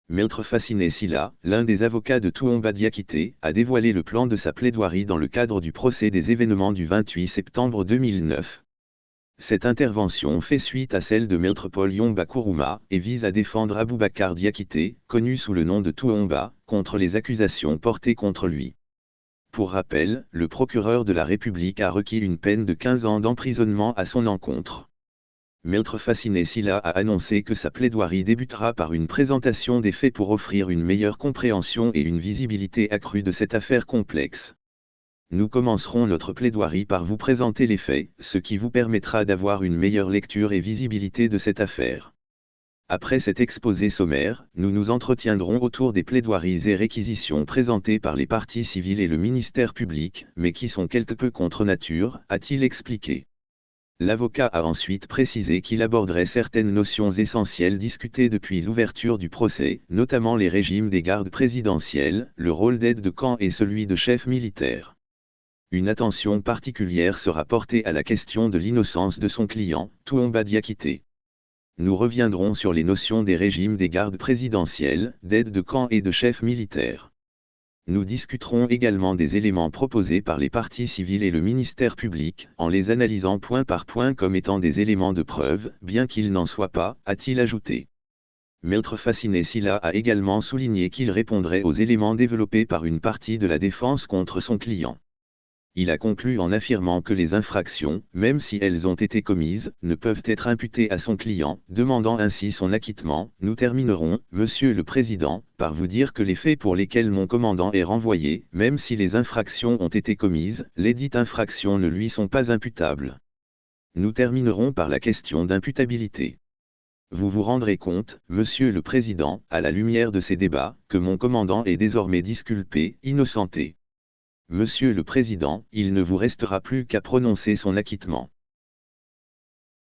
Maître Fasciné Sylla, l'un des avocats de Touomba Diakité, a dévoilé le plan de sa plaidoirie dans le cadre du procès des événements du 28 septembre 2009. Cette intervention fait suite à celle de Maître Paul Yomba Kourouma et vise à défendre Aboubacar Diakité, connu sous le nom de Touomba, contre les accusations portées contre lui. Pour rappel, le procureur de la République a requis une peine de 15 ans d'emprisonnement à son encontre. Maître Fasciné Sylla a annoncé que sa plaidoirie débutera par une présentation des faits pour offrir une meilleure compréhension et une visibilité accrue de cette affaire complexe. Nous commencerons notre plaidoirie par vous présenter les faits, ce qui vous permettra d'avoir une meilleure lecture et visibilité de cette affaire. Après cet exposé sommaire, nous nous entretiendrons autour des plaidoiries et réquisitions présentées par les parties civiles et le ministère public, mais qui sont quelque peu contre nature, a-t-il expliqué. L'avocat a ensuite précisé qu'il aborderait certaines notions essentielles discutées depuis l'ouverture du procès, notamment les régimes des gardes présidentielles, le rôle d'aide de camp et celui de chef militaire. Une attention particulière sera portée à la question de l'innocence de son client, Touomba Diakité. Nous reviendrons sur les notions des régimes des gardes présidentielles, d'aide de camp et de chef militaire. Nous discuterons également des éléments proposés par les parties civiles et le ministère public, en les analysant point par point comme étant des éléments de preuve, bien qu'ils n'en soient pas, a-t-il ajouté. Maître Fasciné Sylla a également souligné qu'il répondrait aux éléments développés par une partie de la défense contre son client. Il a conclu en affirmant que les infractions, même si elles ont été commises, ne peuvent être imputées à son client, demandant ainsi son acquittement. Nous terminerons, Monsieur le Président, par vous dire que les faits pour lesquels mon commandant est renvoyé, même si les infractions ont été commises, lesdites infractions ne lui sont pas imputables. Nous terminerons par la question d'imputabilité. Vous vous rendrez compte, Monsieur le Président, à la lumière de ces débats, que mon commandant est désormais disculpé, innocenté. Monsieur le Président, il ne vous restera plus qu'à prononcer son acquittement.